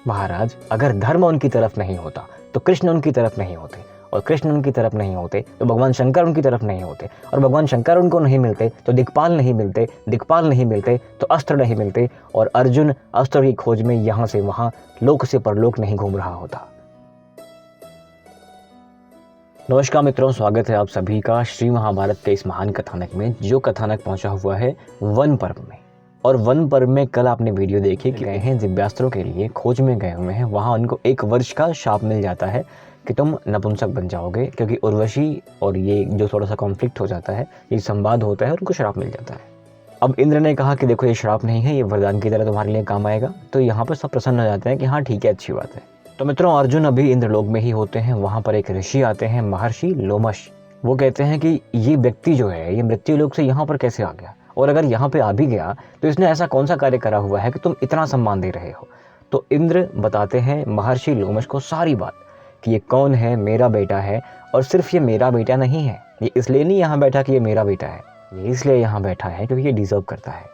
महाराज, अगर धर्म उनकी तरफ नहीं होता तो कृष्ण उनकी तरफ नहीं होते, और कृष्ण उनकी तरफ नहीं होते तो भगवान शंकर उनकी तरफ नहीं होते, और भगवान शंकर उनको नहीं मिलते तो दिक्पाल नहीं मिलते, दिक्पाल नहीं मिलते तो अस्त्र नहीं मिलते, और अर्जुन अस्त्र की खोज में यहाँ से वहाँ, लोक से परलोक नहीं घूम रहा होता। नमस्कार मित्रों, स्वागत है आप सभी का श्री महाभारत के इस महान कथानक में, जो कथानक पहुंचा हुआ है वन पर्व में। और वन पर्व में कल आपने वीडियो देखी कि गए हैं दिव्यास्त्रों के लिए, खोज में गए हुए हैं, वहाँ उनको 1 वर्ष का शाप मिल जाता है कि तुम नपुंसक बन जाओगे, क्योंकि उर्वशी और ये जो थोड़ा सा कॉन्फ्लिक्ट हो जाता है, ये संवाद होता है, उनको श्राप मिल जाता है। अब इंद्र ने कहा कि देखो ये श्राप नहीं है, ये वरदान की तरह तुम्हारे लिए काम आएगा। तो यहाँ पर सब प्रसन्न हो जाते हैं कि हाँ ठीक है, अच्छी बात है। तो मित्रों, अर्जुन अभी इंद्रलोक में ही होते हैं। वहाँ पर एक ऋषि आते हैं, महर्षि लोमश। वो कहते हैं कि ये व्यक्ति जो है, ये मृत्यु लोक से यहाँ पर कैसे आ गया, और अगर यहाँ पे आ भी गया तो इसने ऐसा कौन सा कार्य करा हुआ है कि तुम इतना सम्मान दे रहे हो। तो इंद्र बताते हैं महर्षि लोमश को सारी बात कि ये कौन है, मेरा बेटा है, और सिर्फ ये मेरा बेटा नहीं है, ये इसलिए नहीं यहाँ बैठा कि ये मेरा बेटा है, ये इसलिए यहाँ बैठा है क्योंकि ये डिजर्व करता है।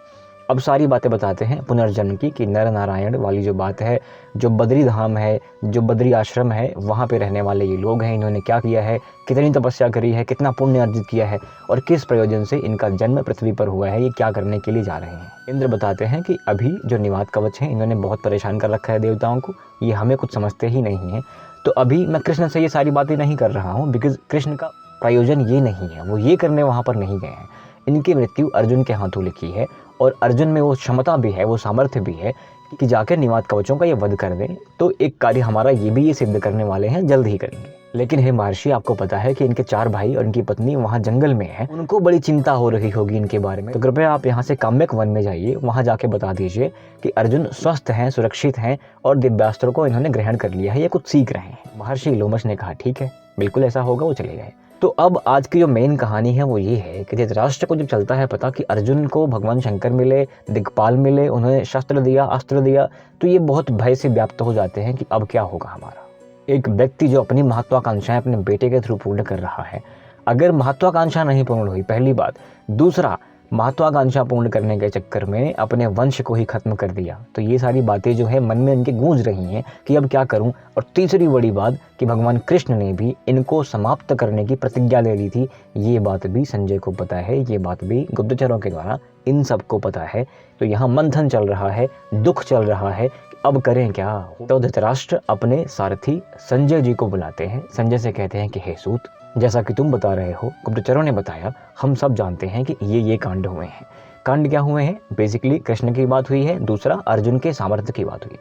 अब सारी बातें बताते हैं पुनर्जन्म की, कि नर नारायण वाली जो बात है, जो बद्री धाम है, जो बद्री आश्रम है, वहाँ पे रहने वाले ये लोग हैं, इन्होंने क्या किया है, कितनी तपस्या करी है, कितना पुण्य अर्जित किया है, और किस प्रयोजन से इनका जन्म पृथ्वी पर हुआ है, ये क्या करने के लिए जा रहे हैं। इंद्र बताते हैं कि अभी जो निवात कवच हैं, इन्होंने बहुत परेशान कर रखा है देवताओं को, ये हमें कुछ समझते ही नहीं है। तो अभी मैं कृष्ण से ये सारी बातें नहीं कर रहा हूँ, बिकॉज कृष्ण का प्रयोजन ये नहीं है, वो ये करने वहाँ पर नहीं गए हैं। इनकी मृत्यु अर्जुन के हाथों लिखी है, और अर्जुन में वो क्षमता भी है, वो सामर्थ्य भी है कि जाकर निवात कवचों का ये वध कर दें। तो एक कार्य हमारा ये भी ये सिद्ध करने वाले हैं, जल्द ही करेंगे। लेकिन हे महर्षि, आपको पता है कि इनके 4 भाई और इनकी पत्नी वहाँ जंगल में है, उनको बड़ी चिंता हो रही होगी इनके बारे में। तो कृपया आप यहाँ से काम्यक वन में जाइए, वहाँ जाके बता दीजिए कि अर्जुन स्वस्थ हैं, सुरक्षित हैं, और दिव्यास्त्रों को इन्होंने ग्रहण कर लिया है, ये कुछ सीख रहे हैं। महर्षि लोमश ने कहा ठीक है, बिल्कुल ऐसा होगा। वो चले गए। तो अब आज की जो मेन कहानी है वो ये है कि धृतराष्ट्र को जब चलता है पता कि अर्जुन को भगवान शंकर मिले, दिक्पाल मिले, उन्होंने शस्त्र दिया, अस्त्र दिया, तो ये बहुत भय से व्याप्त हो जाते हैं कि अब क्या होगा हमारा। एक व्यक्ति जो अपनी महत्वाकांक्षाएं अपने बेटे के थ्रू पूर्ण कर रहा है, अगर महत्वाकांक्षा नहीं पूर्ण हुई, पहली बात, दूसरा महत्वाकांक्षा पूर्ण करने के चक्कर में अपने वंश को ही खत्म कर दिया, तो ये सारी बातें जो है मन में इनके गूंज रही हैं कि अब क्या करूं। और तीसरी बड़ी बात कि भगवान कृष्ण ने भी इनको समाप्त करने की प्रतिज्ञा ले ली थी, ये बात भी संजय को पता है, ये बात भी गुप्तचरों के द्वारा इन सबको पता है। तो यहाँ मंथन चल रहा है, दुख चल रहा है, अब करें क्या। तो धृतराष्ट्र अपने सारथी संजय जी को बुलाते हैं। संजय से कहते हैं कि हे सूत, जैसा कि तुम बता रहे हो, गुप्तचरों ने बताया, हम सब जानते हैं कि ये कांड हुए हैं। कांड क्या हुए हैं? बेसिकली कृष्ण की बात हुई है, दूसरा अर्जुन के सामर्थ्य की बात हुई।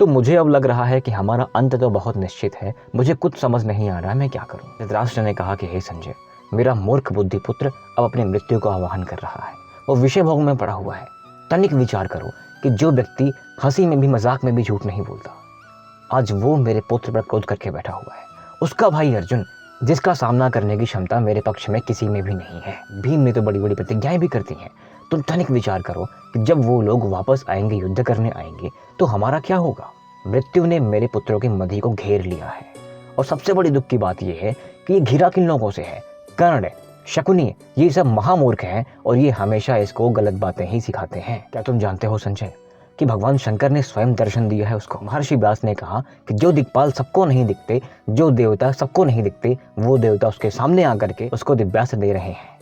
तो मुझे अब लग रहा है कि हमारा अंत तो बहुत निश्चित है, मुझे कुछ समझ नहीं आ रहा मैं क्या करूं। धृतराष्ट्र ने कहा कि हे संजय, मेरा मूर्ख बुद्धि पुत्र अब अपनी मृत्यु को आह्वान कर रहा है, वो विषय भोग में पड़ा हुआ है। तनिक विचार करो कि जो व्यक्ति हंसी में भी मजाक में भी झूठ नहीं बोलता, आज वो मेरे पुत्र पर क्रोध करके बैठा हुआ है। उसका भाई अर्जुन, जिसका सामना करने की क्षमता मेरे पक्ष में किसी में भी नहीं है। भीम ने तो बड़ी बड़ी प्रतिज्ञाएं भी करती हैं। तुम तनिक विचार करो कि जब वो लोग वापस आएंगे, युद्ध करने आएंगे, तो हमारा क्या होगा। मृत्यु ने मेरे पुत्रों की मदी को घेर लिया है, और सबसे बड़ी दुख की बात यह है कि ये घिरा किन लोगों से है। कर्ण, शकुनी, ये सब महामूर्ख हैं, और ये हमेशा इसको गलत बातें ही सिखाते हैं। क्या तुम जानते हो संजय कि भगवान शंकर ने स्वयं दर्शन दिया है उसको। महर्षि व्यास ने कहा कि जो दिक्पाल सबको नहीं दिखते, जो देवता सबको नहीं दिखते, वो देवता उसके सामने आकर के उसको दिव्यास्त्र दे रहे हैं।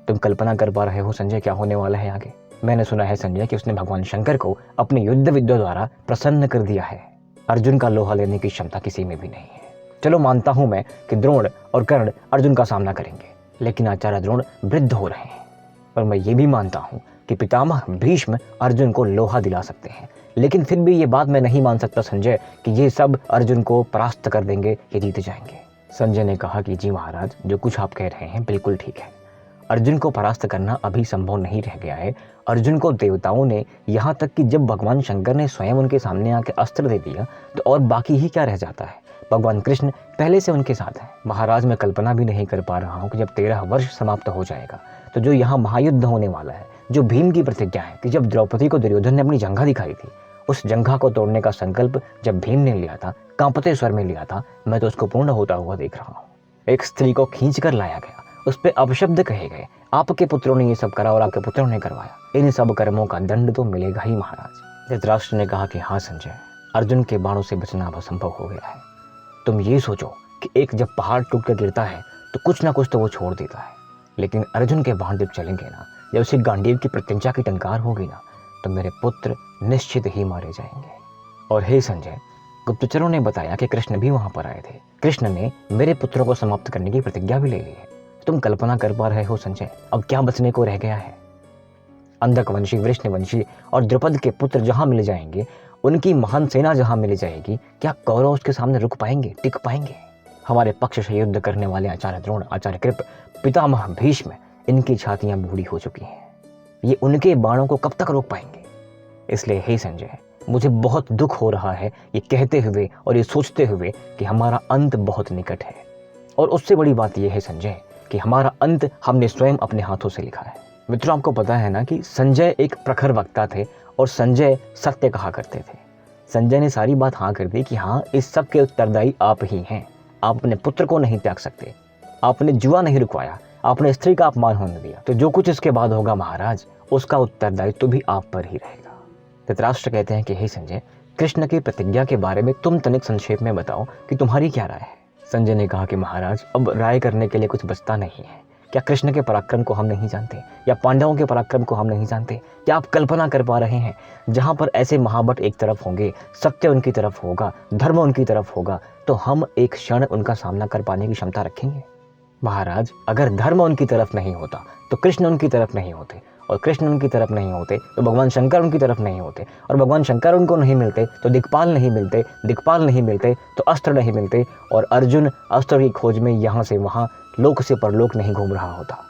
तुम कल्पना कर पा रहे हो संजय क्या होने वाला है आगे। मैंने सुना है संजय कि उसने भगवान शंकर को अपने युद्ध विद्या द्वारा प्रसन्न कर दिया है। अर्जुन का लोहा लेने की क्षमता किसी में भी नहीं है। चलो मानता हूं मैं कि द्रोण और कर्ण अर्जुन का सामना करेंगे, लेकिन आचार्य द्रोण वृद्ध हो रहे हैं। पर मैं ये भी मानता हूं कि पितामह भीष्म अर्जुन को लोहा दिला सकते हैं, लेकिन फिर भी ये बात मैं नहीं मान सकता संजय कि ये सब अर्जुन को परास्त कर देंगे, ये जीत जाएंगे। संजय ने कहा कि जी महाराज, जो कुछ आप कह रहे हैं बिल्कुल ठीक है। अर्जुन को परास्त करना अभी संभव नहीं रह गया है। अर्जुन को देवताओं ने, यहाँ तक कि जब भगवान शंकर ने स्वयं उनके सामने आके अस्त्र दे दिया, तो और बाकी ही क्या रह जाता है। भगवान कृष्ण पहले से उनके साथ हैं। महाराज, मैं कल्पना भी नहीं कर पा रहा हूँ कि जब 13 वर्ष समाप्त हो जाएगा, तो जो यहाँ महायुद्ध होने वाला है, जो भीम की प्रतिज्ञा है कि जब द्रौपदी को दुर्योधन ने अपनी जंघा दिखाई थी, उस जंघा को तोड़ने का संकल्प जब भीम ने लिया था, कांपते स्वर में लिया था, मैं तो उसको पूर्ण होता हुआ देख रहा हूँ। एक स्त्री को खींच कर लाया गया, उस पर अपशब्द कहे गए, आपके पुत्रों ने ये सब करा और आपके पुत्रों ने करवाया, इन सब कर्मों का दंड तो मिलेगा ही महाराज। धृतराष्ट्र ने कहा कि हाँ संजय, अर्जुन के बाणों से बचना अब असंभव हो गया है। तुम ये सोचो कि एक जब पहाड़ टूट कर गिरता है तो कुछ ना कुछ तो वो छोड़ देता है, लेकिन अर्जुन के बाण जब चलेंगे ना, जब उसे गांडीव की प्रत्यंचा की टंकार होगी ना, तो मेरे पुत्र निश्चित ही मारे जाएंगे। और हे संजय, गुप्तचरों ने बताया कि कृष्ण भी वहां पर आए थे। कृष्ण ने मेरे पुत्रों को समाप्त करने की प्रतिज्ञा भी ले ली है। तुम कल्पना कर पा रहे हो संजय, अब क्या बचने को रह गया है? अंधकवंशी, वृष्णवंशी और द्रुपद के पुत्र जहां मिल जाएंगे, उनकी महान सेना जहां मिल जाएगी, क्या कौरव उसके सामने रुक पाएंगे, टिक पाएंगे? हमारे पक्ष से युद्ध करने वाले आचार्य द्रोण, आचार्य कृप, पितामह भीष्म, इनकी छातियां बूढ़ी हो चुकी हैं। ये उनके बाणों को कब तक रोक पाएंगे? इसलिए हे संजय, मुझे बहुत दुख हो रहा है ये कहते हुए और ये सोचते हुए कि हमारा अंत बहुत निकट है। और उससे बड़ी बात यह है संजय कि हमारा अंत हमने स्वयं अपने हाथों से लिखा है। मित्रों, आपको पता है ना कि संजय एक प्रखर वक्ता थे और संजय सत्य कहा करते थे। संजय ने सारी बात हाँ कर दी कि हाँ, इस सब के उत्तरदायी आप ही हैं। आप अपने पुत्र को नहीं त्याग सकते, आपने जुआ नहीं रुकवाया, आपने स्त्री का अपमान होने दिया, तो जो कुछ इसके बाद होगा महाराज, उसका उत्तरदायित्व तो भी आप पर ही रहेगा। धृतराष्ट्र कहते हैं कि हे संजय, कृष्ण की प्रतिज्ञा के बारे में तुम तनिक संक्षेप में बताओ कि तुम्हारी क्या राय है। संजय ने कहा कि महाराज, अब राय करने के लिए कुछ बचता नहीं है। क्या कृष्ण के पराक्रम को हम नहीं जानते, या पांडवों के पराक्रम को हम नहीं जानते? क्या आप कल्पना कर पा रहे हैं, जहां पर ऐसे महाबट एक तरफ होंगे, सत्य उनकी तरफ होगा, धर्म उनकी तरफ होगा, तो हम एक क्षण उनका सामना कर पाने की क्षमता रखेंगे? महाराज, अगर धर्म उनकी तरफ नहीं होता तो कृष्ण उनकी तरफ नहीं होते, और कृष्ण उनकी तरफ नहीं होते तो भगवान शंकर उनकी तरफ नहीं होते, और भगवान शंकर उनको नहीं मिलते तो दिक्पाल नहीं मिलते, दिक्पाल नहीं मिलते तो अस्त्र नहीं मिलते, और अर्जुन अस्त्र की खोज में यहाँ से वहाँ, लोक से परलोक नहीं घूम रहा होता।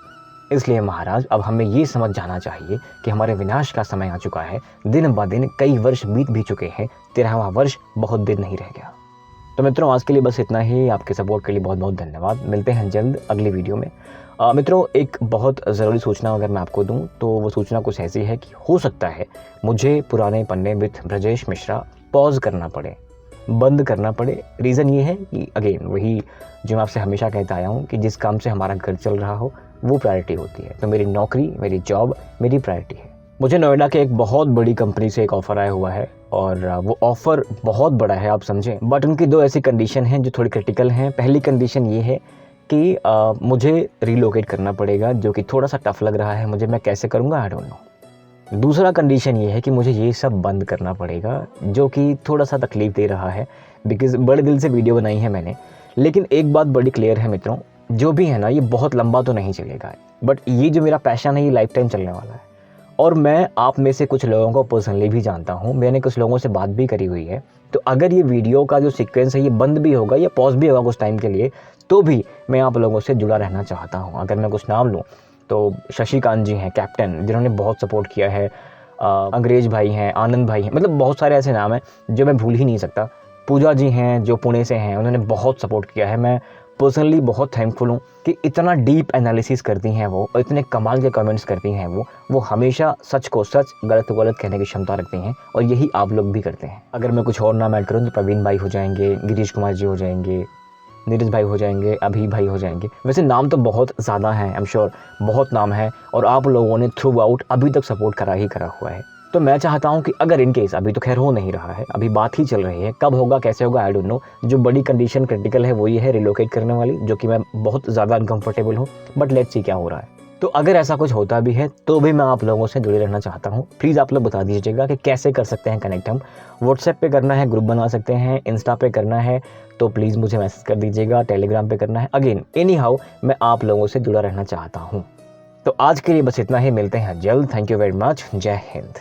इसलिए महाराज, अब हमें ये समझ जाना चाहिए कि हमारे विनाश का समय आ चुका है। दिन ब दिन कई वर्ष बीत भी चुके हैं, 13वां वर्ष बहुत दिन नहीं रह गया। तो मित्रों, आज के लिए बस इतना ही। आपके सपोर्ट के लिए बहुत बहुत धन्यवाद। मिलते हैं जल्द अगली वीडियो में। मित्रों, एक बहुत ज़रूरी सूचना अगर मैं आपको दूं तो वो सूचना कुछ ऐसी है कि हो सकता है मुझे पुराने पन्ने विथ ब्रजेश मिश्रा पॉज करना पड़े, बंद करना पड़े। रीज़न ये है कि अगेन वही जो मैं आपसे हमेशा कहता आया हूँ कि जिस काम से हमारा घर चल रहा हो वो प्रायोरिटी होती है। तो मेरी नौकरी, मेरी जॉब मेरी प्रायोरिटी है। मुझे नोएडा के एक बहुत बड़ी कंपनी से एक ऑफ़र आया हुआ है, और वो ऑफ़र बहुत बड़ा है, आप समझें। बट उनकी दो ऐसी कंडीशन हैं जो थोड़ी क्रिटिकल हैं। पहली कंडीशन ये है कि मुझे रिलोकेट करना पड़ेगा, जो कि थोड़ा सा टफ लग रहा है मुझे। मैं कैसे करूँगा, आई डोंट नो। दूसरा कंडीशन ये है कि मुझे ये सब बंद करना पड़ेगा, जो कि थोड़ा सा तकलीफ़ दे रहा है, बिकॉज़ बड़े दिल से वीडियो बनाई है मैंने। लेकिन एक बात बड़ी क्लियर है मित्रों, जो भी है ना, ये बहुत लंबा तो नहीं चलेगा, बट ये जो मेरा पैशन है ये लाइफ टाइम चलने वाला है। और मैं आप में से कुछ लोगों को पर्सनली भी जानता हूँ, मैंने कुछ लोगों से बात भी करी हुई है। तो अगर ये वीडियो का जो सीक्वेंस है ये बंद भी होगा या पॉज भी होगा कुछ टाइम के लिए, तो भी मैं आप लोगों से जुड़ा रहना चाहता हूँ। अगर मैं कुछ नाम लूँ तो शशिकांत जी हैं, कैप्टन, जिन्होंने बहुत सपोर्ट किया है। अंग्रेज भाई हैं, आनंद भाई हैं, मतलब बहुत सारे ऐसे नाम हैं जो मैं भूल ही नहीं सकता। पूजा जी हैं जो पुणे से हैं, उन्होंने बहुत सपोर्ट किया है। मैं पर्सनली बहुत थैंकफुल हूँ कि इतना डीप एनालिसिस करती हैं वो, और इतने कमाल के कमेंट्स करती हैं वो हमेशा सच को सच, गलत को गलत कहने की क्षमता रखती हैं, और यही आप लोग भी करते हैं। अगर मैं कुछ और नाम ऐड करूँ तो प्रवीण भाई हो जाएंगे, गिरीश कुमार जी हो जाएंगे, नीरज भाई हो जाएंगे, अभी भाई हो जाएंगे। वैसे नाम तो बहुत ज़्यादा हैं, आई एम श्योर बहुत नाम है, और आप लोगों ने थ्रू आउट अभी तक सपोर्ट करा ही करा हुआ है। तो मैं चाहता हूं कि अगर इन केस, अभी तो खैर हो नहीं रहा है, अभी बात ही चल रही है, कब होगा कैसे होगा आई डोंट नो। जो बड़ी कंडीशन क्रिटिकल है वो ये है रिलोकेट करने वाली, जो कि मैं बहुत ज़्यादा अनकंफर्टेबल हूँ, बट लेट्स सी क्या हो रहा है। तो अगर ऐसा कुछ होता भी है तो भी मैं आप लोगों से जुड़े रहना चाहता हूँ। प्लीज़ आप लोग बता दीजिएगा कि कैसे कर सकते हैं कनेक्ट। हम व्हाट्सएप पे करना है, ग्रुप बना सकते हैं, इंस्टा पे करना है तो प्लीज़ मुझे मैसेज कर दीजिएगा, टेलीग्राम पे करना है। अगेन एनी हाउ मैं आप लोगों से जुड़ा रहना चाहता हूँ। तो आज के लिए बस इतना ही, मिलते हैं जल्द। थैंक यू वेरी मच, जय हिंद।